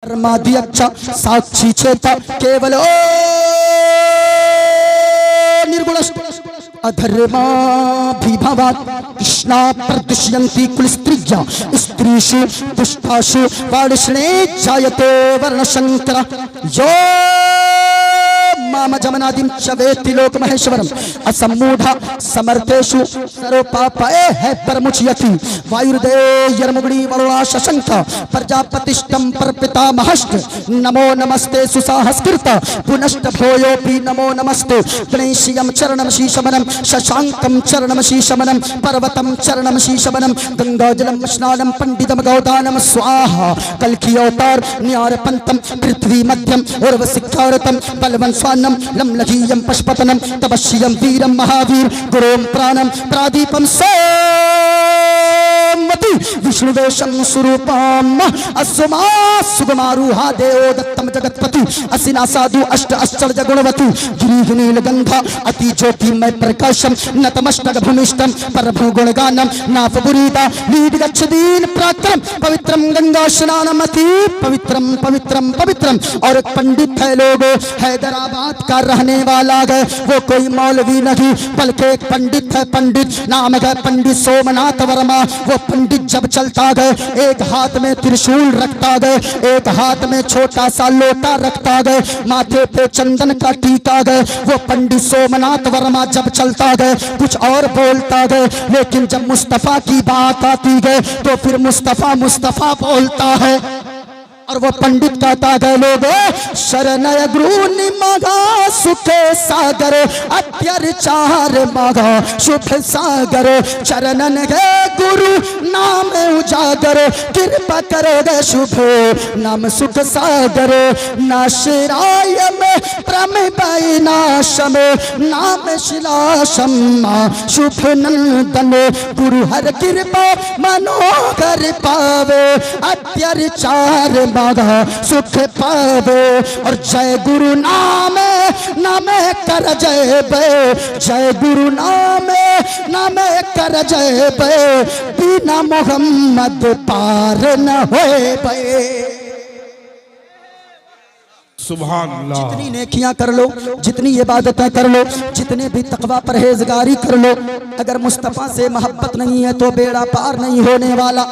परमाध्यक्ष साक्षी चेता केवल ओ निर्गुण अधर्माभिभवात् कृष्णा प्रदुष्यन्ति कुलस्त्रिया स्त्रीषु दुष्टासु वर्ष्णे जायते वर्णशंकर यो माम जमनादिं च वेत्ति लोकमहेश्वरम् असम्मूढ़ समर्थेषु सर्वपापये है परमुच्यति वायुर्देयर्मुगुणी वरुणा शशंक प्रजापतिष्ठं परपितामहश्च नमो नमस्ते सुसाहस्कृत पुनश्च भूयोऽपि नमो नमस्ते गणेशीयं चरणं शीशमनं शशांकं चरणं शीशमनं पर्वतं चरणं शीशमनं गंगाजलं स्नानं पंडितं गौदानं स्वाहा कल्कि अवतार न्यारपंतं पृथ्वी मध्यम उर्वशिखारतं बलवन् स्वान्नं लम्लघीयं पशुपतनं तपस्यं वीरं महावीर गुरुं प्राणं प्रादीपं सोमवती विष्णुवेशं स्वरूपम् असुमा सुगमारूहा देवो दत्तं जगत्पति असिना साधु अष्ट आश्चर्य गुणवती गिरिनील गंधा अति ज्योतिमय प्रकाशम नतमस्तक भूमिष्ठम परभु गुणगानम नाफपुरीता लीड गच्छदीन पराक्रम पवित्रम गंगा स्नानम अति पवित्रम पवित्रम पवित्रम। और एक पंडित है लोगो हैदराबाद का रहने वाला है, वो कोई मौलवी नहीं बल्कि एक पंडित है। पंडित नाम है पंडित सोमनाथ वर्मा। वो पंडित जब चलता गए एक हाथ में त्रिशूल रखता गए, एक हाथ में छोटा सा लोटा रखता गए, माथे पे चंदन का टीका गए। वो पंडित सोमनाथ वर्मा जब चलता गए कुछ और बोलता गए, लेकिन जब मुस्तफा की बात आती गए तो फिर मुस्तफा मुस्तफा बोलता है। और वो पंडित कहता है लोगो शरणय गुरु मगा सुख सागर अत्याचार मगा शुभ सागर चरणन गे गुरु नाम उजागर कृपा करो गे शुभ नाम सुख सागर नाशराय में प्रम पाई नाश में नाम शिलाशम शुभ नंदन गुरु हर कृपा मनोहर पावे अत्याचार सुख पावे। और जय गुरु नामे नामे कर जय बे, जय गुरु नामे नामे कर जय बे, बिना मोहम्मद पार न होए बे। जितनी नेकियां कर लो, जितनी इबादतें कर लो, जितने भी तकवा परहेजगारी कर लो, अगर मुस्तफा से मोहब्बत नहीं है तो बेड़ा पार नहीं होने वाला।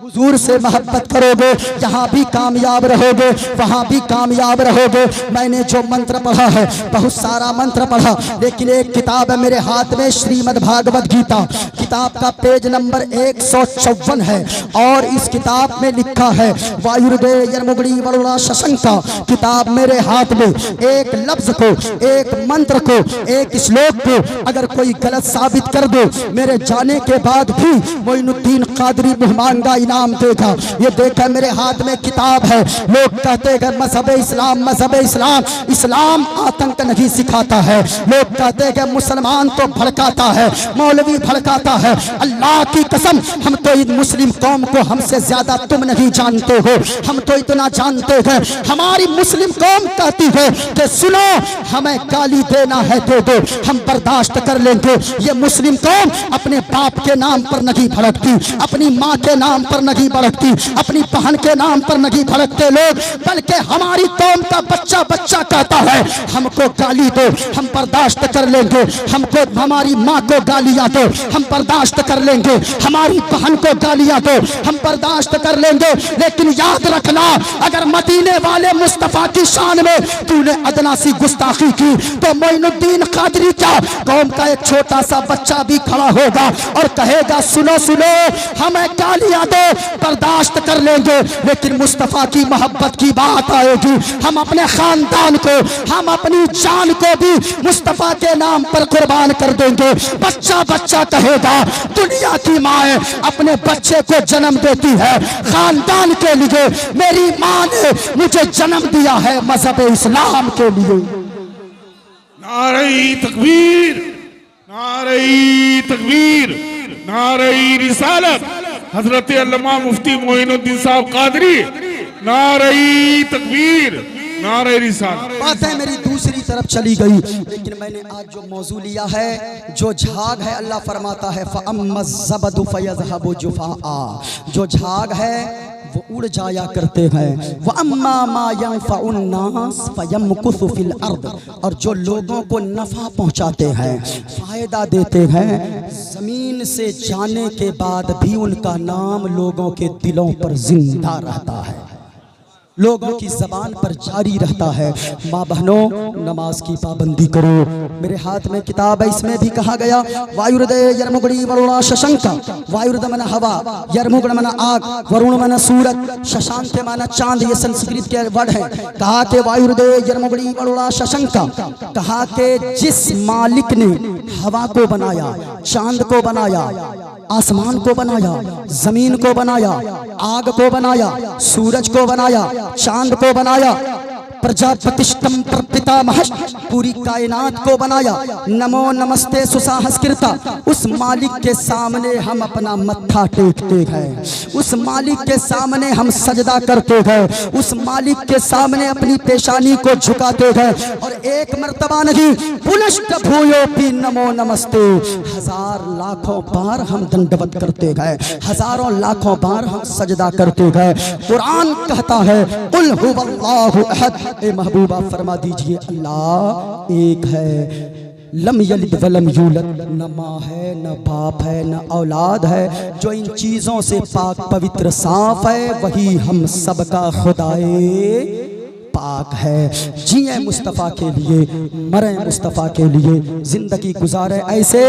हुजूर से मोहब्बत करोगे जहाँ भी कामयाब रहोगे, वहाँ भी कामयाब रहोगे। मैंने जो मंत्र पढ़ा है बहुत सारा मंत्र पढ़ा, लेकिन एक किताब है मेरे हाथ में श्रीमद् भागवत गीता। किताब का पेज नंबर 154 है और इस किताब में लिखा है वायुर्देयर्मुगुणी वरुणा शशंका। किताब मेरे हाथ में एक लफ्ज को, एक मंत्र को, एक श्लोक को अगर कोई गलत साबित कर दो मेरे जाने के बाद भी मोइनुद्दीन कादरी मेहमान का नाम देगा। ये देखा मेरे हाथ में किताब है। लोग कहते हैं मजहब इस्लाम, मजहब इस्लाम, इस्लाम आतंक नहीं सिखाता है। लोग कहते हैं मुसलमान तो भड़काता है, मौलवी भड़काता है। अल्लाह की कसम हम तो इन मुस्लिम कौम को हमसे ज्यादा तुम नहीं जानते हो। हम तो इतना जानते हैं, हमारी मुस्लिम कौम कहती है कि सुनो हमें गाली देना है दे दो, हम बर्दाश्त कर लेंगे। ये मुस्लिम कौम अपने बाप के नाम पर नहीं भड़कती, अपनी माँ के नाम पर नहीं भड़कती, अपनी बहन के नाम पर नहीं भड़कते लोग, बल्कि हमारी कौम का बच्चा बच्चा कहता है हमको गाली दो हम बर्दाश्त कर लेंगे, हमको हमारी माँ को गालियां दो हम बर्दाश्त कर लेंगे, हमारी बहन को गालियां दो हम बर्दाश्त कर लेंगे। लेकिन याद रखना अगर मदीने वाले मुस्तफा की शान में तूने अदना सी गुस्ताखी की तो मोइनुद्दीन कादरी क्या कौम का एक छोटा सा बच्चा भी खड़ा होगा और कहेगा सुनो सुनो हमें गालियां दो बर्दाश्त कर लेंगे, लेकिन मुस्तफा की मोहब्बत की बात आएगी हम अपने खानदान को, हम अपनी जान को भी मुस्तफा के नाम पर कुर्बान कर देंगे। बच्चा बच्चा कहेगा दुनिया की माँ अपने बच्चे को जन्म देती है खानदान के लिए, मेरी माँ ने मुझे जन्म दिया है मजहब इस्लाम के लिए। नारे तकबीर, नारे तकबीर, नारे रिसालत हजरत अल्लामा मुफ्ती मोइनुद्दीन साहब कादरी। नारे तकबीर, नारे रिसालत। बातें मेरी दूसरी तरफ चली गई, लेकिन मैंने आज जो मौजू लिया है, जो झाग है, अल्लाह फरमाता है फ़अम्मा ज़बदु फ़यज़हबु जुफ़ाआ, जो झाग है वो उड़ जाया करते हैं। व अम्मा मा यंफउन नास फयमकुसु फिल अर्द, और जो लोगों को नफ़ा पहुंचाते हैं, फ़ायदा देते हैं, ज़मीन से जाने के बाद भी उनका नाम लोगों के दिलों पर जिंदा रहता है, लोगों की ज़बान पर जारी रहता है। माँ बहनों, नमाज की पाबंदी करो। मेरे हाथ में किताब है, इसमें भी कहा गया वायुर्दे यर्मुगड़ी वरुणा शशंका, वायुर्द मन हवा, यर्मुगड़ मन आग, वरुण मन सूरज, शशांक के माना चांद, ये संस्कृत के वर्ड है। कहा कि वायुर्दे यर्मुगड़ी वरुणा शशंका, कहा कि जिस मालिक ने हवा को बनाया, चांद को बनाया, आसमान को बनाया, जमीन को बनाया, आग को बनाया, सूरज को बनाया, चांद को बनाया, प्रजापतिष्टम प्रपितामह, पूरी कायनात को बनाया, नमो नमस्ते सुसाहस्कृता, उस मालिक के सामने हम अपना मत्था टेकते हैं, उस मालिक के सामने हम सजदा करते हैं, उस मालिक के सामने अपनी पेशानी को झुकाते हैं। और एक मर्तबा नहीं, पुनश्च भूयोपि नमो नमस्ते, हजार लाखों बार हम दंडवत करते गए, हजारों लाखों बार हम सजदा करते गए। कुरान कहता है कुल हुवल्लाहु अहद, ए महबूबा फरमा दीजिए अल्लाह एक है, लम यलिद वलम यूलद, न माँ है, न बाप है, न औलाद है। जो इन चीज़ों से पाक पवित्र साफ है, वही हम सबका खुदाए पाक है। जिए मुस्तफ़ा के लिए, मरे मुस्तफ़ा के लिए, ज़िंदगी गुजारे ऐसे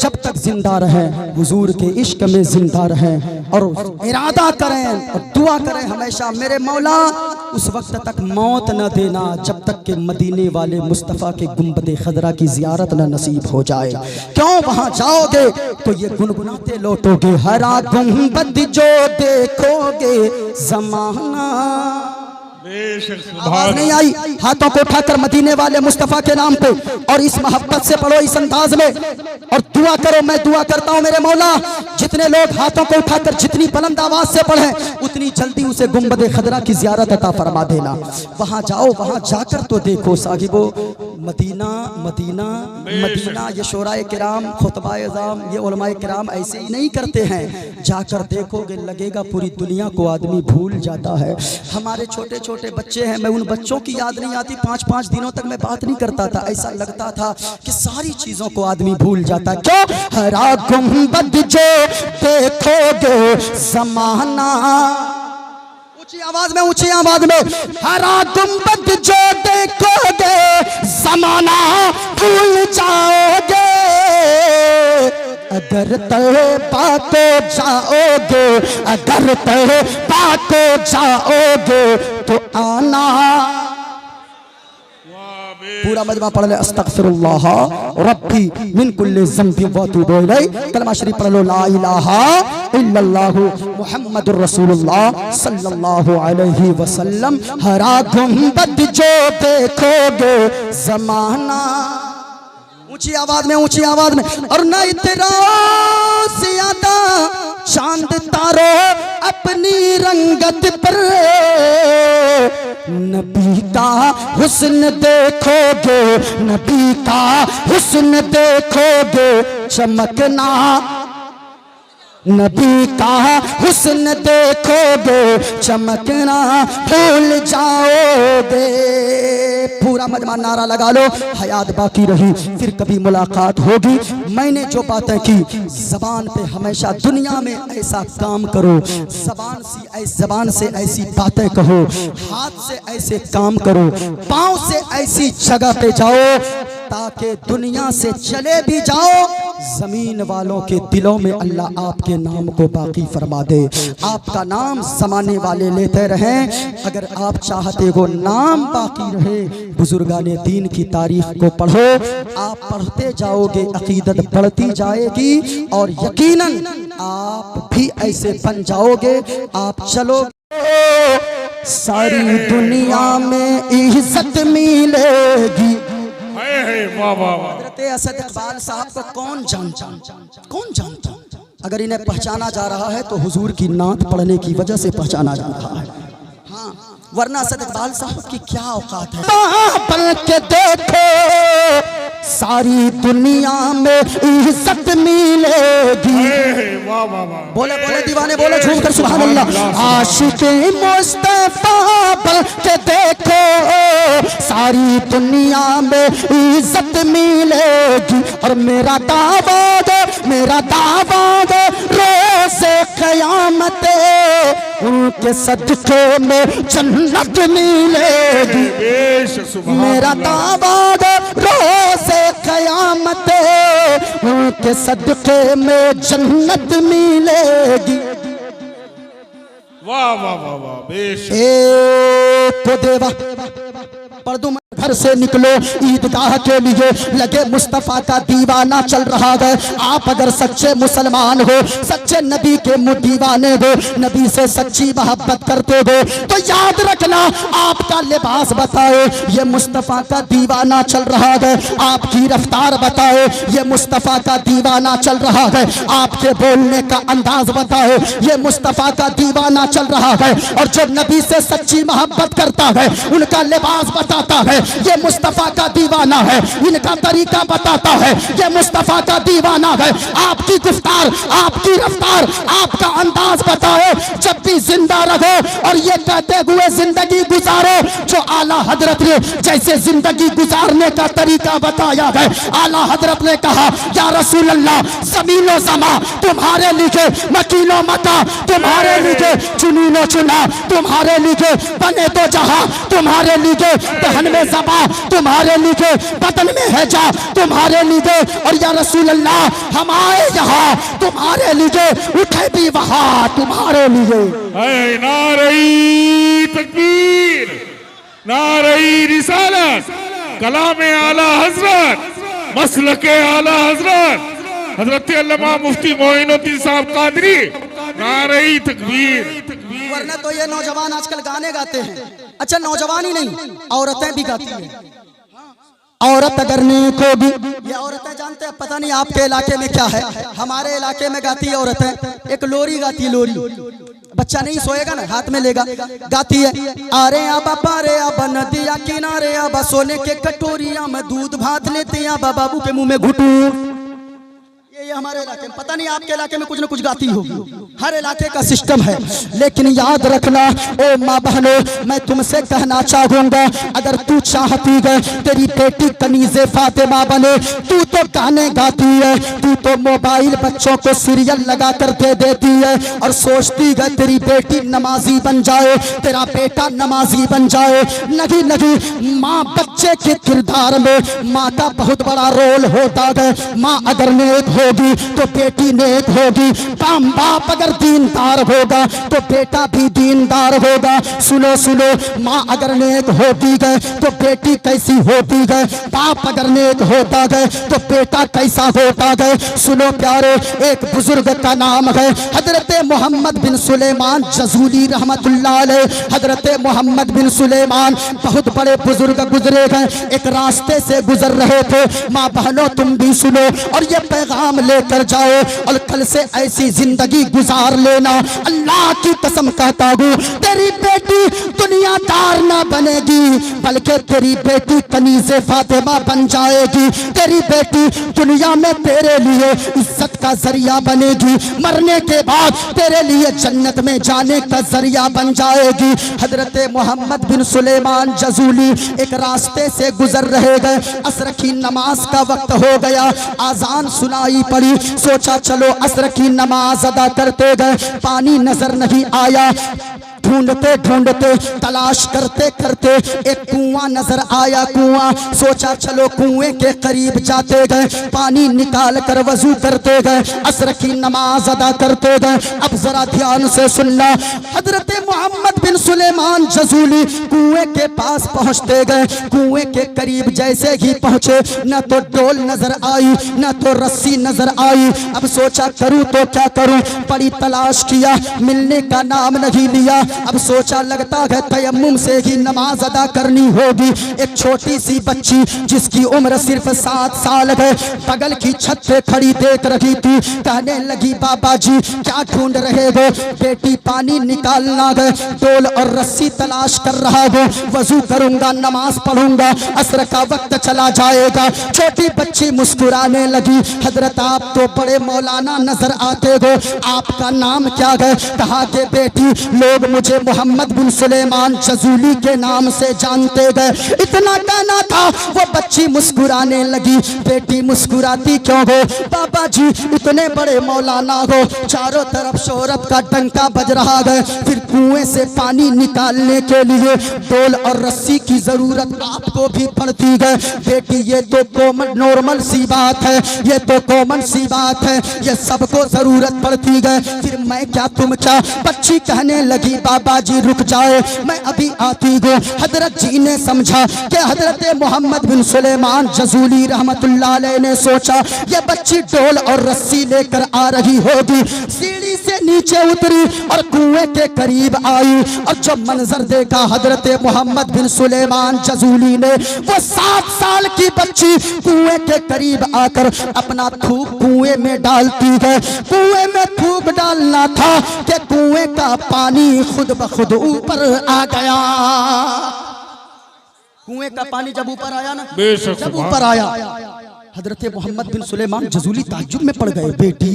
जब तक जिंदा रहें, हुजूर के इश्क में जिंदा रहें, और इरादा करें और दुआ करें हमेशा, मेरे मौला उस वक्त तक मौत न देना जब तक कि मदीने वाले मुस्तफ़ा के गुंबद खदरा की ज़ियारत न नसीब हो जाए। क्यों वहाँ जाओगे तो ये गुनगुनाते लौटोगे, हरा गुंबद जो देखोगे ज़माना। आवाज नहीं आई, हाथों को उठाकर मदीने वाले मुस्तफ़ा के नाम पे और इस मोहब्बत से पढ़ो, इस अंदाज में, और दुआ करो। मैं दुआ करता हूँ मेरे मौला, जितने लोग हाथों को उठाकर जितनी बुलंद आवाज से पढ़े, उतनी जल्दी उसे गुंबद खदरा की ज़ियारत अता फरमा देना। वहाँ जाओ, वहाँ जाकर तो देखो साहिबो, मदीना मदीना मदीना। ये शोराए किराम, खुतबाए अज़ाम, ये उलमाए किराम ऐसे ही नहीं करते हैं। जाकर देखोगे लगेगा पूरी दुनिया को आदमी भूल जाता है। हमारे छोटे छोटे बच्चे हैं, मैं उन बच्चों की याद नहीं आती, 5-5 दिनों तक मैं बात नहीं करता था, ऐसा लगता था कि सारी चीजों को आदमी भूल जाता। क्यों? हरा गुंबद जो देखोगे ज़माना, ऊंची आवाज में, ऊंची आवाज में, हरा गुंबद जो देखोगे ज़माना भूल जाओगे, अगर तौबा को जाओगे, अगर तौबा को जाओगे तो आना। पूरा मजमा पढ़ ले, अस्तगफिरुल्लाह रब्बी मिन कुल्ली ज़ंबि व अतूबु इलैह। कलमा शरीफ पढ़ लो, ला इलाहा इल्लल्लाहु मुहम्मदुर रसूलुल्लाह सल्लल्लाहु अलैहि वसल्लम। हरा गुंबद जो देखोगे ज़माना, ऊंची आवाज में, ऊंची आवाज में, और न तेरा ज्यादा चांद तारो अपनी रंगत पर, नबी का हुस्न देखोगे, नबी का हुस्न देखोगे चमकना, नबी का हुस्न देखोगे चमकना भूल जाओगे। पूरा मजमा नारा लगा लो, हयात बाकी रही फिर कभी मुलाकात होगी। मैंने जो बातें की, ज़बान पे हमेशा दुनिया में ऐसा काम करो, ज़बान से ऐसी बातें कहो, हाथ से ऐसे काम करो, पाँव से ऐसी जगह पे जाओ ताकि दुनिया से चले भी जाओ, जमीन वालों के दिलों में अल्लाह आपके नाम को बाकी फरमा दे। आपका नाम ज़माने वाले लेते रहें। अगर आप चाहते हो नाम बाकी रहे, बुजुर्गाने दीन की तारीफ को पढ़ो, आप पढ़ते जाओगे, अकीदत बढ़ती जाएगी और यकीनन आप भी ऐसे बन जाओगे। आप चलोगे, सारी दुनिया में इज्जत मिलेगी। हज़रत असद इकबाल साहब को कौन जानता? अगर इन्हें पहचाना जा रहा है तो हुजूर की नात पढ़ने की वजह से पहचाना जा रहा है। हाँ, वरना असद इकबाल साहब की क्या औकात है। बन के देखो सारी दुनिया में इज्जत मिलेगी। वाह वाह वाह, बोले बोले दीवाने बोले झूम कर सुभान अल्लाह। आशिक़े मुस्तफा बन के देखो, सारी दुनिया में इज्जत मिलेगी। और मेरा दावा दे रोज़े क़यामत उनके सदक़े में जन्नत मिलेगी। मेरा दावा दे रोज़े क़यामत उनके सदक़े में जन्नत मिलेगी। वाह वाह वाह वाह, बेश। तो देवा पर्दों में घर से निकलो ईदगाह के लिए, लगे मुस्तफा का दीवाना चल रहा है। आप अगर सच्चे मुसलमान हो, सच्चे नबी के दीवाने हो, नबी से सच्ची मोहब्बत करते हो, तो याद रखना आपका लिबास बताए ये मुस्तफा का दीवाना चल रहा है। आपकी रफ्तार बताए ये मुस्तफा का दीवाना चल रहा है। आपके बोलने का अंदाज बताए ये मुस्तफा का दीवाना चल रहा है। और जो नबी से सच्ची मोहब्बत करता है उनका लिबास बताता है ये मुस्तफा का दीवाना है। इनका तरीका बताता है ये मुस्तफा का दीवाना है। आपकी गुफ्तार, आपकी रफ्तार, आपका अंदाज बताओ जब भी जिंदा रहो और ये कहते हुए जिंदगी गुजारो जो आला हजरत ने जैसे जिंदगी गुजारने का तरीका बताया है। आला हजरत ने कहा या रसूल अल्लाह, ज़मीनो ज़मा तुम्हारे लिए, मकीनो मता तुम्हारे लिए, चुनीनो चुना तुम्हारे लिए, बने तो जहां तुम्हारे लिए, दहन में ज़बा तुम्हारे लिए, बदन में है जा तुम्हारे लिए। और या रसूल अल्लाह हम आए यहाँ तुम्हारे लिए, उठे भी वहाँ तुम्हारे लिए। नारे तकबीर, नारे रिसालत, कलाम आला हजरत, मसलके आला हजरत हजरत अल्लामा मुफ्ती मोइनुद्दीन साहब कादरी। नारे तकबीर। वरना तो ये नौजवान आजकल गाने गाते हैं। अच्छा, नौजवान ही नहीं, औरतें भी गाती हैं। औरत अगर नेक होगी, ये औरतें जानते हैं, पता नहीं आपके इलाके में क्या है, हमारे इलाके में गाती है औरतें। एक लोरी गाती है, लोरी। बच्चा नहीं सोएगा ना, हाथ में लेगा, गाती है अरे आबा पारे आबा नदिया किनारे आबा, सोने के कटोरिया में दूध भात लेते आबा, बाबू के मुंह में घुटू। ये हमारे इलाके में, पता नहीं आपके इलाके में कुछ ना कुछ गाती होगी। हर इलाके का सिस्टम है। लेकिन याद रखना ओ माँ बहनों, मैं तुमसे कहना चाहूंगा, अगर तू चाहती है तेरी बेटी कनीज़े फातिमा बने, तू तो गाने गाती है, तू तो मोबाइल बच्चों को सीरियल लगा कर दे देती है और सोचती है तेरी बेटी नमाजी बन जाए, तेरा बेटा नमाजी बन जाए। नहीं नहीं, माँ बच्चे के किरदार में माँ का बहुत बड़ा रोल होता है। माँ अगर नेक होगी तो बेटी नेक होगी, बाप अगर दीनदार होगा तो बेटा भी दीनदार होगा। सुनो सुनो, माँ अगर नेक होती है तो बेटी कैसी होती है, बाप अगर नेक होता है तो बेटा कैसा होता है। सुनो प्यारे, एक बुजुर्ग का नाम है हजरत मोहम्मद बिन सुलेमान जज़ूली रहमतुल्लाह अलैह। हजरत मोहम्मद बिन सुलेमान बहुत बड़े बुजुर्ग गुजरे हैं, एक रास्ते से गुजर रहे थे। माँ बहनों तुम भी सुनो और ये पैगाम लेकर जाओ और कल से ऐसी जिंदगी गुजार लेना। अल्लाह की कसम कहता हूँ, तेरी बेटी दुनियादार ना बनेगी, बल्कि तेरी बेटी कनीज़े फातिमा बन जाएगी। तेरी बेटी दुनिया में तेरे लिए इज्जत का जरिया बनेगी, मरने के बाद तेरे लिए जन्नत में जाने का जरिया बन जाएगी। हजरत मोहम्मद बिन सुलेमान जज़ूली एक रास्ते से गुजर रहे गए, असर की नमाज का वक्त हो गया, आजान सुनाई पड़ी। सोचा चलो असर की नमाज अदा करते गए, पानी नजर नहीं आया। ढूंढते ढूंढते तलाश करते करते एक कुआं नजर आया। कुआं, सोचा चलो कुएं के करीब जाते गए, पानी निकाल कर वजू करते गए, असर की नमाज अदा करते गए। अब जरा ध्यान से सुनना, हजरत मोहम्मद बिन सुलेमान जज़ूली कुएं के पास पहुंचते गए। कुएं के करीब जैसे ही पहुंचे, न तो डोल नजर आई न तो रस्सी नजर आई। अब सोचा करूं तो क्या करूं, बड़ी तलाश किया, मिलने का नाम नहीं लिया। अब सोचा लगता है तयम्मुम से ही नमाज अदा करनी होगी। एक छोटी सी बच्ची जिसकी उम्र सिर्फ 7 साल है बगल की छत पे खड़ी देख रही थी। कहने लगी बाबा जी क्या ढूंढ रहे हो? बेटी पानी निकालना है, डोल और रस्सी तलाश कर रहा हो। वजू करूंगा, नमाज पढ़ूंगा, असर का वक्त चला जाएगा। छोटी बच्ची मुस्कुराने लगी। हजरत आप तो बड़े मौलाना नजर आते हो, आपका नाम क्या है? कहा कि बेटी लोग मुझे मोहम्मद बिन सुलेमान जजूली के नाम से जानते गए। इतना कहना था वो बच्ची मुस्कुराने लगी। बेटी मुस्कुराती क्यों हो? बाबा जी इतने बड़े मौलाना हो, चारों तरफ शोहरत का डंका बज रहा है, फिर कुएं से पानी निकालने के लिए डोल और रस्सी की जरूरत आपको भी पड़ती है। बेटी ये तो कॉमन नॉर्मल सी बात है, ये तो कॉमन सी बात है, ये सबको जरूरत पड़ती है, फिर मैं क्या तुम क्या? बच्ची कहने लगी बाबा जी रुक जाए, मैं अभी आती हूँ। हजरत जी ने समझा कि हजरत मोहम्मद बिन सुलेमान जजूली रहमतुल्लाह अलैह ने सोचा ये बच्ची डोल और रस्सी लेकर आ रही होगी। सीढ़ी से नीचे उतरी और कुएं के करीब आई और जब मंजर देखा हजरत मोहम्मद बिन सुलेमान जजूली ने, वो 7 साल की बच्ची कुएं के करीब आकर अपना थूक कुएं में डालती है। कुएं में थूक डालना था कि कुएं का पानी खुद ब खुद ऊपर आ गया। कुएं का पानी जब ऊपर आया ना, जब ऊपर आया हजरत मोहम्मद बिन सुलेमान जजूली ताज्जुब में पड़ गए। बेटी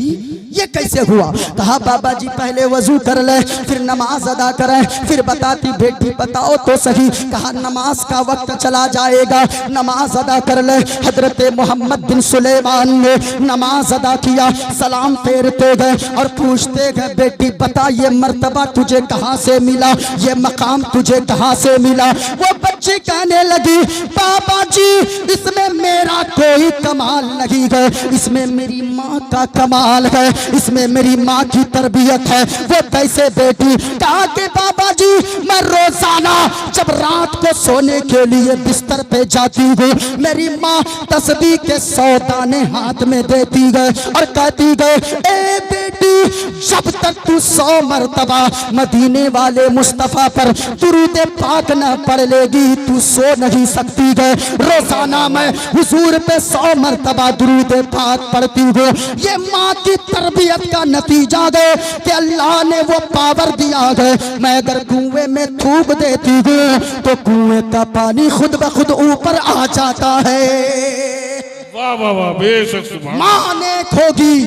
ये कैसे हुआ? कहा बाबा जी पहले वजू कर ले, फिर नमाज अदा करें, फिर बताती। बेटी बताओ तो सही। कहा नमाज का वक्त चला जाएगा, नमाज अदा कर ले। हजरत मोहम्मद बिन सुलेमान ने नमाज अदा किया, सलाम फेरते गए और पूछते गए बेटी बता ये मर्तबा तुझे कहाँ से मिला, ये मकाम तुझे कहाँ से मिला? वो बच्ची कहने लगी बाबा जी इसमें मेरा कोई कमाल नहीं है, इसमें मेरी माँ का कमाल है, इसमें मेरी माँ की तरबियत है। वो कैसे बेटी? कहा कि बाबा जी मैं रोजाना जब रात को सोने के लिए बिस्तर पे जाती हूँ, मेरी माँ तस्बीह के 100 दाने हाथ में देती है और कहती है ए बेटी जब तक तू 100 मरतबा मदीने वाले मुस्तफा पर दुरूद पाक न पढ़ लेगी तू सो नहीं सकती है। रोजाना मैं हुजूर पे 100 मरतबा दुरूद पाक पढ़ती हूँ। ये माँ की तरबियत का नतीजा है कि अल्लाह ने वो पावर दिया है, मैं अगर कुएं में थूक देती हूँ तो कुएं का पानी खुद ब खुद ऊपर आ जाता है। वाह वाह वाह, बेशक सुभान। माँ नेक होगी,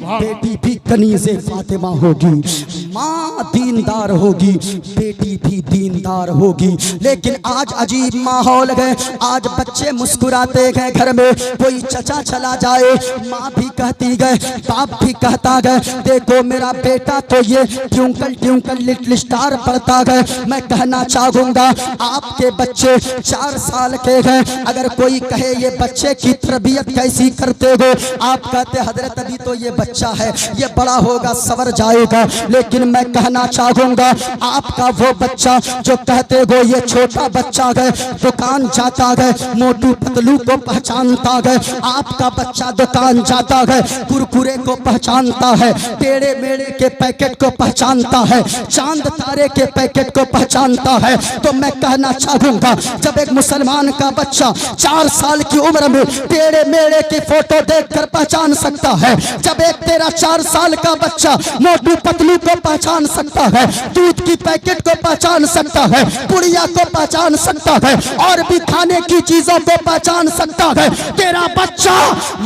बेटी भी कनीज़े फातिमा होगी। माँ दीनदार होगी, बेटी भी दीनदार होगी। लेकिन आज अजीब माहौल है, आज बच्चे मुस्कुराते हैं, घर में कोई चचा चला जाए माँ भी कहती है, बाप भी कहता है देखो मेरा बेटा तो ये ट्विंकल ट्विंकल लिटिल स्टार पढ़ता है। मैं कहना चाहूँगा आपके बच्चे 4 साल के हैं, अगर कोई कहे ये बच्चे की तरबियत कैसी करते हो, आप कहते हजरत अभी तो ये बच्चा है, ये बड़ा होगा सवर जाएगा। लेकिन मैं कहना चाहूँगा आपका वो बच्चा जो कहते हो ये छोटा बच्चा है, दुकान जाता है, मोटू पतलू को पहचानता है, आपका बच्चा दुकान जाता है, कुरकुरे को पहचानता है, टेढ़े मेढ़े के पैकेट को पहचानता है, चांद तारे के पैकेट को पहचानता है। तो मैं कहना चाहूँगा जब एक मुसलमान का बच्चा 4 साल की उम्र में टेढ़े मेढ़े की फोटो देखकर पहचान सकता है, जब एक तेरा 4 साल का बच्चा मोटू पतलू को पहचान सकता है, दूध की पैकेट को पहचान सकता है, पुड़िया को पहचान सकता है, और भी खाने की चीजों को पहचान सकता है, तेरा बच्चा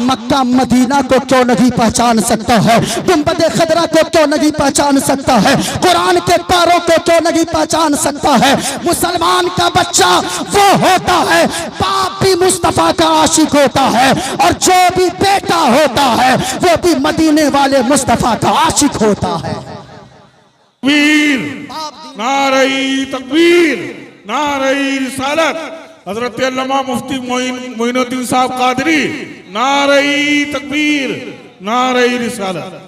मक्का मदीना को क्यों नहीं पहचान सकता है? गुंबद खदरा को क्यों नहीं पहचान सकता है? कुरान के पारों को क्यों नहीं पहचान सकता है? मुसलमान का बच्चा वो होता है, बाप भी मुस्तफा का आशिक होता है और जो भी बेटा होता है वो भी मदीने वाले मुस्तफा का आशिक होता है। तकबीर, नारे तकबीर, नारे रिसालत, हजरत अल्लामा मुफ्ती मोइनुद्दीन साहब कादरी, नारे तकबीर, नारे रिसालत।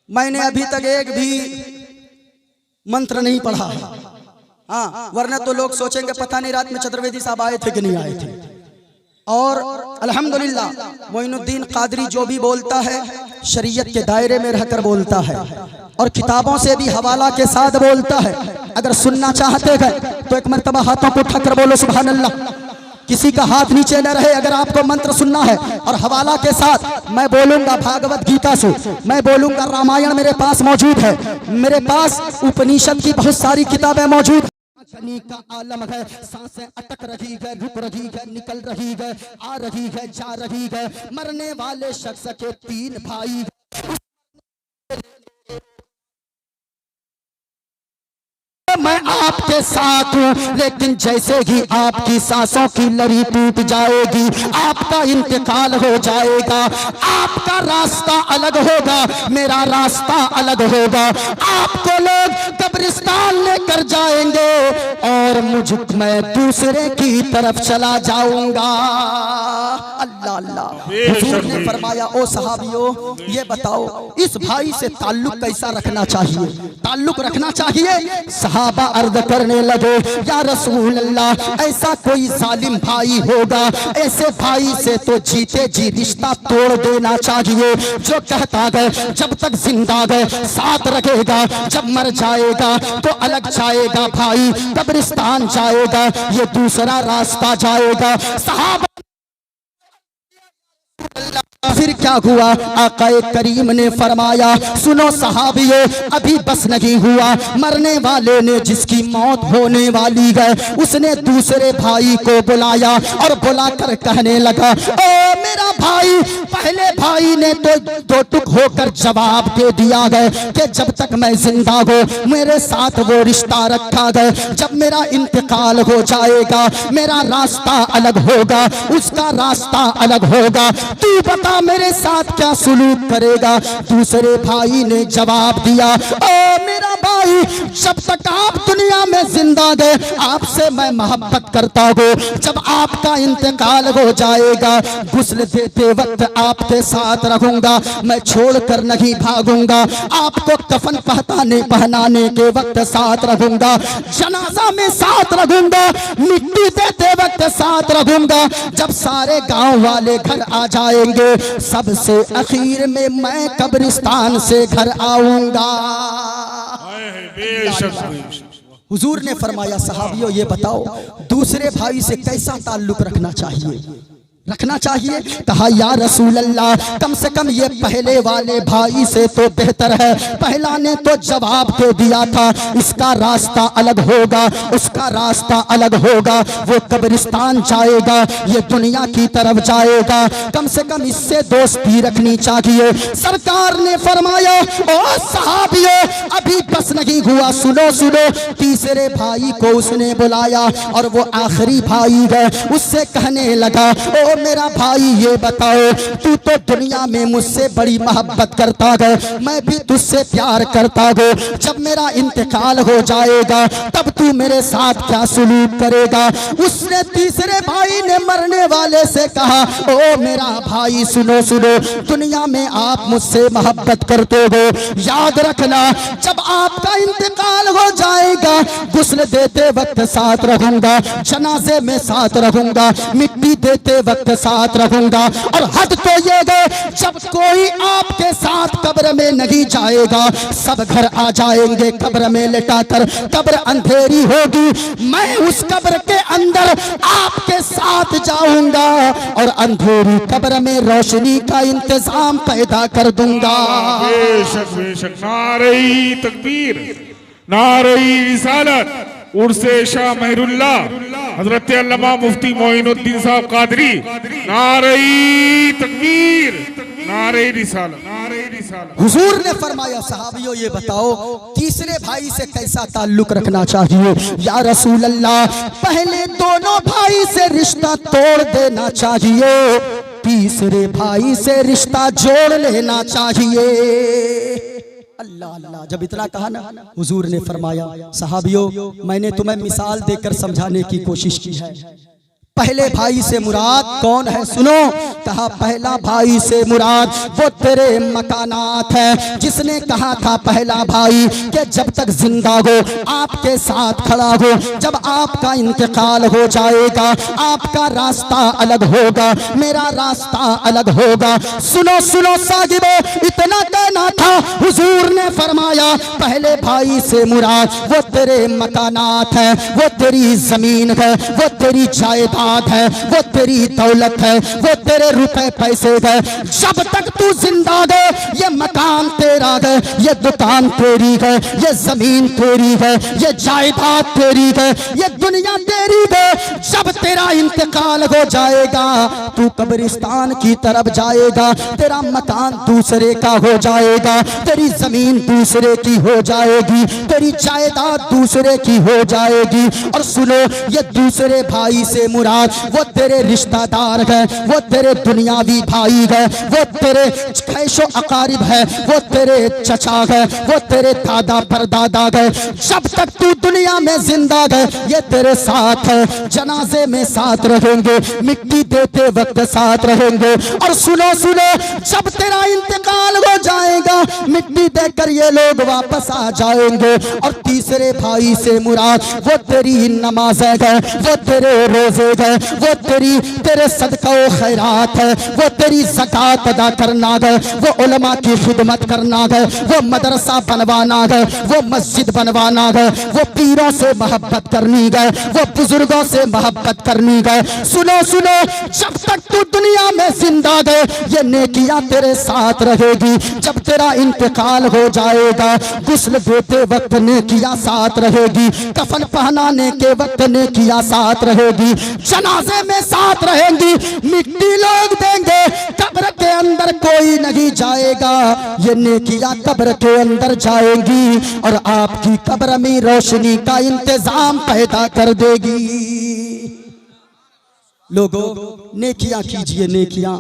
मैंने अभी तक एक भी मंत्र नहीं पढ़ा है, हाँ, वरना तो लोग सोचेंगे पता नहीं रात में चतुर्वेदी साहब आए थे कि नहीं आए थे। और अल्हम्दुलिल्लाह मोइनुद्दीन कादरी जो भी बोलता है शरीयत के दायरे में रहकर बोलता है और किताबों से भी हवाला के साथ बोलता है। अगर सुनना चाहते हैं तो एक मर्तबा हाथों को उठाकर बोलो सुभान अल्लाह। किसी का हाथ नीचे न रहे। अगर आपको मंत्र सुनना है और हवाला के साथ मैं बोलूंगा भागवत गीता से, मैं बोलूंगा रामायण मेरे पास मौजूद है, मेरे पास उपनिषद की बहुत सारी किताबें मौजूद शनि का आलम है। सांसें अटक रही है, रुक रही है, निकल रही है, आ रही है, जा रही है। मरने वाले शख्स के 3 भाई मैं आपके साथ हूँ, लेकिन जैसे ही आपकी सांसों की लड़ी टूट जाएगी आपका इंतकाल हो जाएगा। आपका रास्ता अलग होगा, मेरा रास्ता अलग होगा। आपको लोग कब्रिस्तान लेकर जाएंगे और मैं दूसरे की तरफ चला जाऊंगा। अल्लाह अल्लाह। हुजूर ने फरमाया ओ सहाबियों ये बताओ इस भाई से ताल्लुक कैसा रखना चाहिए? ताल्लुक रखना चाहिए। सहाबा अर्ज करने लगे या रसूल अल्लाह ऐसा कोई जालिम भाई होगा, ऐसे भाई से तो जीते जी रिश्ता तोड़ देना चाहिए। जो कहता गए जब तक जिंदा गए साथ रखेगा, जब मर जाएगा तो अलग जाएगा, भाई कब्रिस्तान जाएगा, ये दूसरा रास्ता जाएगा। सहाबा फिर क्या हुआ? आकाए करीम ने फरमाया सुनो सहाबियों अभी बस नहीं हुआ। मरने वाले ने जिसकी मौत होने वाली है उसने दूसरे भाई को बुलाया और बुलाकर कहने लगा ओ मेरा भाई। पहले भाई ने तो 2 टुक होकर जवाब दे दिया गया कि जब तक मैं जिंदा हूँ मेरे साथ वो रिश्ता रखा गया, जब मेरा इंतकाल हो जाएगा मेरा रास्ता अलग होगा, उसका रास्ता अलग होगा। तू बता मेरे साथ क्या सुलूक करेगा? दूसरे भाई ने जवाब दिया ओ मेरा भाई जब तक आप दुनिया में जिंदा गए आपसे मैं मोहब्बत करता हूँ, जब आपका इंतकाल हो जाएगा गुस्ल देते वक्त आपके साथ रहूंगा, मैं छोड़कर नहीं भागूंगा। आपको कफन पहनाने के वक्त साथ रहूंगा, जनाजा में साथ रहूंगा, मिट्टी देते वक्त साथ रहूंगा। जब सारे गांव वाले घर आ जाएंगे सबसे आखिर में मैं कब्रिस्तान से घर आऊंगा। हुजूर ने फरमाया सहाबियों ये बताओ दूसरे भाई से कैसा ताल्लुक रखना चाहिए? कहा या रसूल अल्लाह कम से कम ये पहले वाले भाई से तो बेहतर है। पहला ने तो जवाब दे दिया था इसका रास्ता अलग होगा, उसका रास्ता अलग होगा, वो कब्रिस्तान जाएगा, ये दुनिया की तरफ जाएगा। कम से कम इससे दोस्ती रखनी चाहिए। सरकार ने फरमाया ओ सहाबियों अभी बस नहीं हुआ, सुनो सुनो। तीसरे भाई को उसने बुलाया और वो आखिरी भाई है, उससे कहने लगा ओ मेरा भाई ये बताओ तू तो दुनिया में मुझसे बड़ी मोहब्बत करता है, मैं भी तुझसे प्यार करता हूँ, जब मेरा इंतकाल हो जाएगा तब तू मेरे साथ क्या सुलूक करेगा? उसने तीसरे भाई ने मरने वाले से कहा ओ मेरा भाई सुनो सुनो, दुनिया में आप मुझसे मोहब्बत करते हो, याद रखना जब आपका इंतकाल हो जाएगा गुस्ल देते वक्त साथ रहूंगा, जनाजे में साथ रहूंगा, मिट्टी देते वक्त साथ रहूंगा। और हद तो ये गए जब कोई आपके साथ कब्र में नहीं जाएगा सब घर आ जाएंगे कब्र में लेटाकर, कब्र अंधेरी होगी, मैं उस कब्र के अंदर आपके साथ जाऊंगा और अंधेरी कब्र में रोशनी का इंतजाम पैदा कर दूंगा। बेशक बेशक। नारे तकबीर, नारे रिसालत, उर्से शाह मेहरुल्लाह हजरत अल्लामा मुफ्ती मोइनुद्दीन साहब कादरी। नारे तकबीर, नारे रिसालत, नारे रिसालत। हुजूर ने फरमाया सहाबियों ये बताओ तीसरे भाई से कैसा ताल्लुक रखना चाहिए? या रसूल अल्लाह पहले दोनों भाई से रिश्ता तोड़ देना चाहिए, तीसरे भाई से रिश्ता जोड़ लेना चाहिए। अल्लाह अल्लाह। जब इतना कहा ना हुजूर ने फरमाया सहाबियों मैंने तुम्हें मिसाल देकर समझाने की कोशिश की है, पहले भाई से मुराद कौन है सुनो। कहा पहला भाई से मुराद वो तेरे मकानात है। जिसने कहा था पहला भाई कि जब तक जिंदा हो आपके साथ खड़ा हो, जब आपका इंतकाल हो जाएगा आपका रास्ता अलग होगा, मेरा रास्ता अलग होगा। सुनो सुनो साहिबो, इतना कहना था, हुजूर ने फरमाया पहले भाई से मुराद वो तेरे मकानात है, वो तेरी जमीन है, वो तेरी जायदाद है, वो तेरी दौलत है, वो तेरे रुपए पैसे है। जब तक तू जिंदा है ये मकान तेरा है, ये दुकान तेरी है, ये जमीन तेरी है, ये जायदाद तेरी है, ये दुनिया तेरी है। जब तेरा इंतकाल हो जाएगा तू कब्रिस्तान की तरफ जाएगा, तेरा मकान दूसरे का हो जाएगा, तेरी जमीन दूसरे की हो जाएगी, तेरी जायदाद दूसरे की हो जाएगी। और सुनो ये दूसरे भाई से मुराद वो तेरे रिश्तेदार है, वो तेरे दुनियावी भाई है, वो तेरे कैशो अकारिब है, वो तेरे चचा है, वो तेरे दादा परदादा है। जब तक तू दुनिया में जिंदा है ये तेरे साथ है, जनाजे में साथ रहेंगे, मिट्टी देते वक्त साथ रहेंगे। और सुनो सुनो जब तेरा इंतकाल हो जाएगा मिट्टी देकर ये लोग वापस आ जाएंगे। और तीसरे भाई से मुराद वो तेरी नमाज है, वो तेरे रोजे है, वो तेरे सदका व खैरात है, वो तेरी ज़कात अदा करना है, वो उलमा की खिदमत करना है, वो मदरसा बनवाना है, वो मस्जिद बनवाना है, वो पीरों से मोहब्बत करनी है, वो बुजुर्गों से मोहब्बत करनी है। सुनो सुनो जब तक तू दुनिया में जिंदा है ये नेकियां तेरे साथ रहेगी। जब तेरा इंतकाल हो जाएगा गुस्ल देते वक्त नेकियां साथ रहेगी, कफन पहनाने के वक्त नेकियां साथ रहेगी, जनाजे में साथ रहेंगी, मिट्टी लोग देंगे, कब्र के अंदर कोई नहीं जाएगा, ये नेकियां कब्र के अंदर जाएंगी और आपकी कब्र में रोशनी का इंतजाम पैदा कर देगी। लोगों नेकियां कीजिए, नेकियां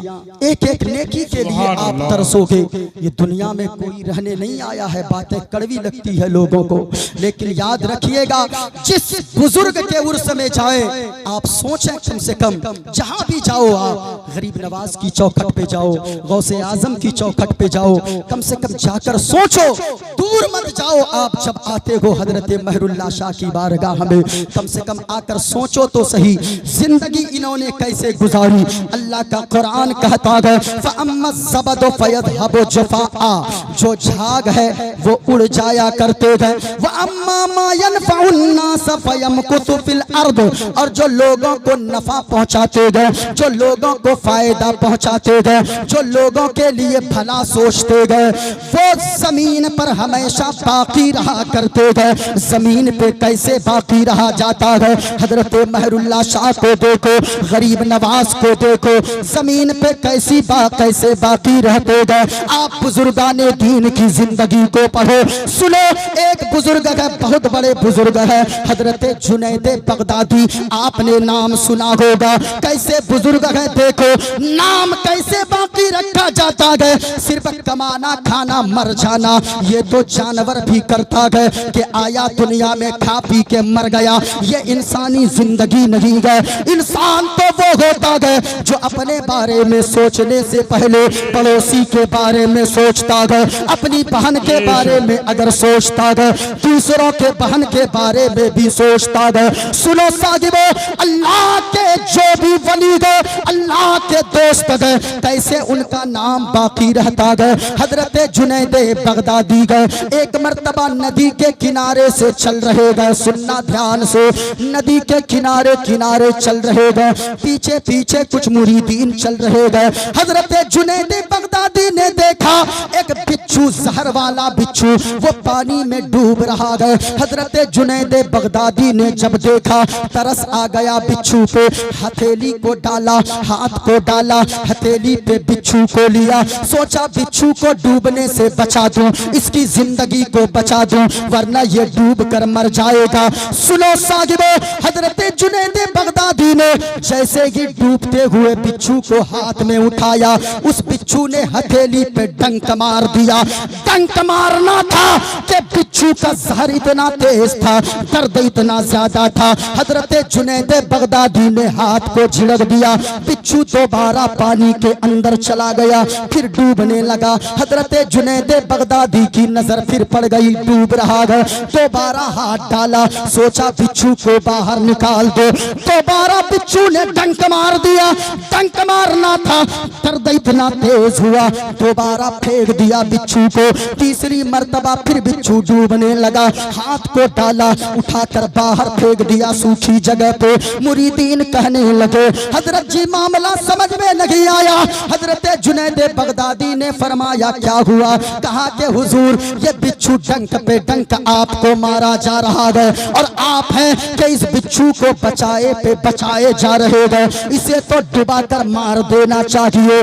एक एक नेकी के लिए आप तरसोगे। ये दुनिया में कोई रहने नहीं आया है, बातें कड़वी लगती है लोगों को, लेकिन याद रखिएगा जिस बुजुर्ग के उर्स में जाए आप सोचें, कम से कम जहां भी जाओ आप गरीब नवाज की चौखट पे जाओ, गौसे आजम की चौखट पे जाओ, कम से कम जाकर सोचो, दूर मत जाओ। आप जब आते हो हजरत महरुल्लाह शाह की बारगाह में कम से कम आकर सोचो तो सही जिंदगी इन्होंने कैसे गुजारी। अल्लाह का कुरान कहता है फ़अम्मज़्ज़बदु फ़यज़हबु जुफ़ाआ, जो झाग है वो उड़ जाया करते हैं, वअम्मा मा यनफ़उन्नास फ़यमकुतु फ़िल अर्द, और जो लोगों को नफा पहुंचाते हैं, जो लोगों को फायदा पहुंचाते हैं, जो लोगों के लिए भला सोचते हैं, वो जमीन पर हमेशा बाकी रहा करते हैं। जमीन पे कैसे बाकी रहा जाता है? हजरत महरुल्लाह शाह को देखो, गरीब नवाज को देखो, जमीन पे कैसे बाकी रहते गए। आप बुजुर्गाने दीन की जिंदगी को पढ़ो, सुनो। एक बुजुर्ग है, बहुत बड़े बुजुर्ग है, हजरत जुनैद बगदादी, आपने नाम सुना होगा। कैसे बुजुर्ग है, देखो नाम कैसे बाकी रखा जाता है। सिर्फ कमाना खाना मर जाना ये तो जानवर भी करता है कि आया दुनिया में खा पी के मर गया, ये इंसानी जिंदगी नहीं है। इंसान तो वो होता है जो अपने बारे में सोचने से पहले पड़ोसी के बारे में सोचता है, अपनी बहन के बारे में अगर सोचता है दूसरों के बहन के बारे में भी सोचता है। सुनो साहिबो, अल्लाह के जो भी वली है, अल्लाह के दोस्त है, कैसे उनका नाम बाकी रहता है। हजरत जुनैद बगदादी गए, एक मर्तबा नदी के किनारे से चल रहे गए, सुनना ध्यान से, नदी के किनारे किनारे चल रहे गए, पीछे पीछे कुछ मुरीदीन चल रहे गए। हजरत जुनैद बगदादी ने देखा एक बिच्छू, जहर वाला बिच्छू, वो पानी में डूब रहा है। हजरत जुनैद बगदादी ने जब देखा तरस आ गया बिच्छू पे, हथेली को डाला, हाथ को डाला, हथेली पे बिच्छू को लिया, सोचा बिच्छू को डूबने से बचा दूं, इसकी जिंदगी को बचा दूं, वरना ये डूब कर मर जाएगा। सुनो साहिबो, हजरत जुनैद बगदादी ने जैसे ही डूबते हुए बिच्छू को हाथ में उठाया, उस बिच्छू ने हथेली पे डंक मार दिया। डंक मारना था कि बिच्छू का जहर इतना तेज था, दर्द इतना ज्यादा था, हजरत जुनैद बगदादी ने हाथ को झिड़क दिया। बिच्छू दोबारा पानी के अंदर चला गया, फिर डूबने लगा। हजरत जुनैद बगदादी की नजर फिर पड़ गई, डूब रहा है। दोबारा हाथ डाला, सोचा बिच्छू को बाहर निकाल दो। दोबारा बिच्छू ने डंक मार दिया। डंक मारना था, दर्द इतना तेज हुआ, दोबारा फेंक दिया बिच्छू को। तीसरी मर्तबा फिर बिच्छू डूबने लगा। हाथ को डाला, उठाकर बाहर फेंक दिया सूखी जगह पे। मुरीदीन कहने लगे हजरत जी मामला समझ में नहीं आया। हजरत जुनैद बगदादी ने फरमाया क्या हुआ? कहा कि हुजूर ये बिच्छू डंक पे डंक आपको मारा जा रहा है और आप हैं कि इस बिच्छू को बचाए पे बचाए जा रहे हैं, इसे तो डुबाकर मार देना चाहिए।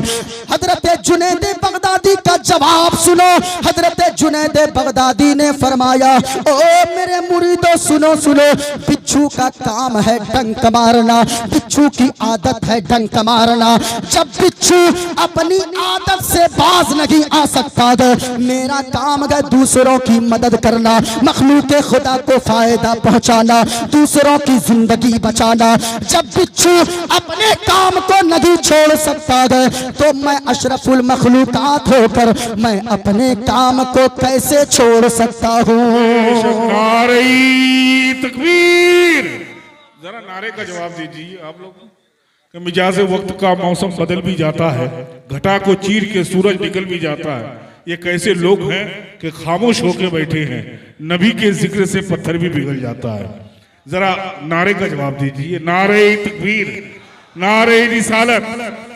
हजरत जुनैद बगदादी का जवाब सुनो। हजरत जुनैद बगदादी ने फरमाया ओ मेरे मुरीदों सुनो सुनो, बिच्छू का काम है डंक मारना, बिच्छू की आदत है डंक मारना। जब बिच्छू अपनी आदत से बाज नहीं आ सकता है, मेरा काम है दूसरों की मदद करना, मखलूक खुदा को फायदा पहुंचाना, दूसरों की जिंदगी बचाना। जब बिच्छू अपने काम को नहीं छोड़ सकता है तो मैं अशरफुल मखलूकात होकर मैं अपने काम को कैसे छोड़ सकता हूँ? नारे तकबीर। जरा नारे का जवाब दीजिए आप लोग। कि मिजाज वक्त का मौसम बदल भी जाता है, घटा को चीर के सूरज निकल भी जाता है। ये कैसे लोग हैं कि खामोश होके बैठे हैं, नबी के जिक्र से पत्थर भी पिघल जाता है। जरा नारे का जवाब दीजिए। नारे तकबीर, नारे रिसालत,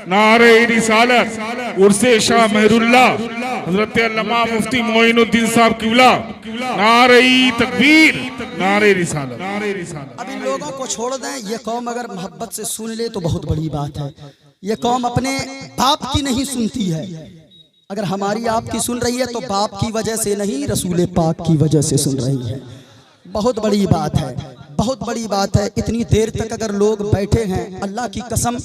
नारे रिसालत। उर्से शाह मेहरुल्लाह हजरत अल्लामा मुफ्ती मोइनुद्दीन साहब किबला। नारे तकबीर, नारे रिसालत, नारे रिसालत। अब इन लोगों को छोड़ दें, ये कौम अगर मोहब्बत से सुन ले तो बहुत बड़ी बात है। ये कौम अपने बाप की नहीं सुनती है। अगर हमारी आपकी सुन रही है तो बाप की वजह से नहीं, रसूल पाक की वजह से सुन रही है। बहुत बड़ी बात है, बहुत बड़ी बात है। इतनी देर तक अगर लोग बैठे हैं, अल्लाह की कसम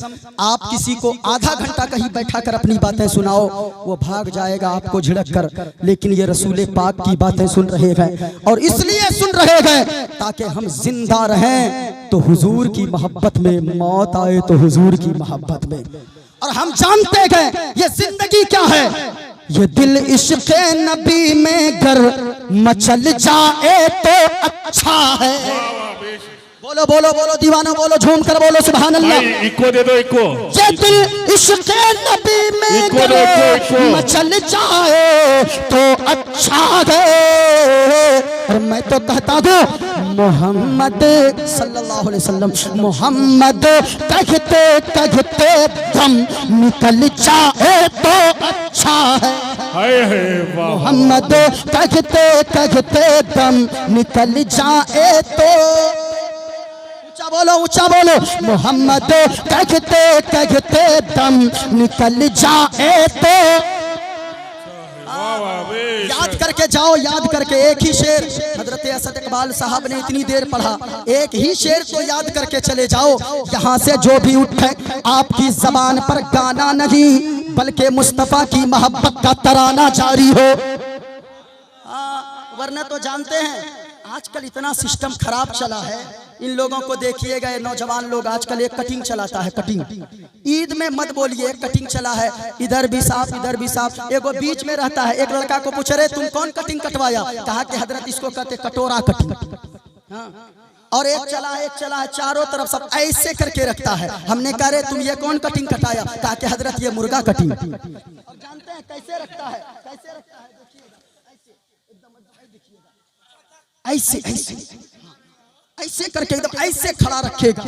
आप किसी को आधा घंटा कहीं बैठा कर अपनी बातें सुनाओ, वो भाग जाएगा आपको झिड़क कर। लेकिन ये रसूल पाक की बातें सुन रहे हैं और इसलिए सुन रहे हैं ताकि हम जिंदा रहें तो हुजूर की मोहब्बत में, मौत आए तो हुजूर की मोहब्बत में। और हम जानते हैं ये जिंदगी क्या है। ये दिल इश्क़ नबी में गर मचल जाए तो अच्छा है। बोलो बोलो बोलो दीवाना, बोलो झूम कर बोलो सुभान अल्लाह। इको दे दो, इको। ये दिल इश्क़ नबी में गर मचल जाए तो अच्छा है। और मैं तो कहता हूँ मोहम्मद सल्लल्लाहु अलैहि वसल्लम, मोहम्मद कहते कहते दम निकल जाए तो अच्छा है। मोहम्मद कहते कहते दम निकल जाए तो, ऊंचा बोलो ऊंचा बोलो, मोहम्मद कहते कहते दम निकल जाए तो। याद करके जाओ, याद करके एक ही शेर हजरत असद इकबाल साहब ने इतनी देर पढ़ा, एक ही शेर को याद करके चले जाओ। यहाँ से जो भी उठे आपकी जबान पर गाना नहीं बल्कि मुस्तफा की मोहब्बत का तराना जारी हो। वरना तो जानते हैं आजकल इतना सिस्टम खराब चला है। इन लोगों को देखिएगा, ये नौजवान लोग आजकल एक कटिंग चलाता है, कटिंग। ईद में मत बोलिए कटिंग चला है, इधर भी साफ इधर भी साफ। एगो बीच में रहता है, एक लड़का को पूछ रहे तुम कौन कटिंग कटवाया? कहा कि हजरत इसको कहते कटोरा कटिंग। हाँ। और एक चला है चारों तरफ सब ऐसे करके रखता है। हमने कहा रे तुम ये कौन कटिंग कटाया? कहा कि हजरत ये मुर्गा कटिंग। और जानते हैं कैसे रखता है, कैसे रखता है? ऐसे ऐसे ऐसे करके एकदम ऐसे खड़ा रखेगा।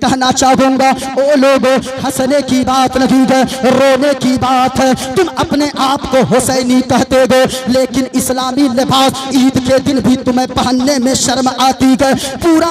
कहना चाहूंगा ओ लोगों, हंसने की बात नहीं है, रोने की बात है। तुम अपने आप को हुसैनी कहते हो, लेकिन इस्लामी लिबास ईद के दिन भी तुम्हें पहनने में शर्म आती है। पूरा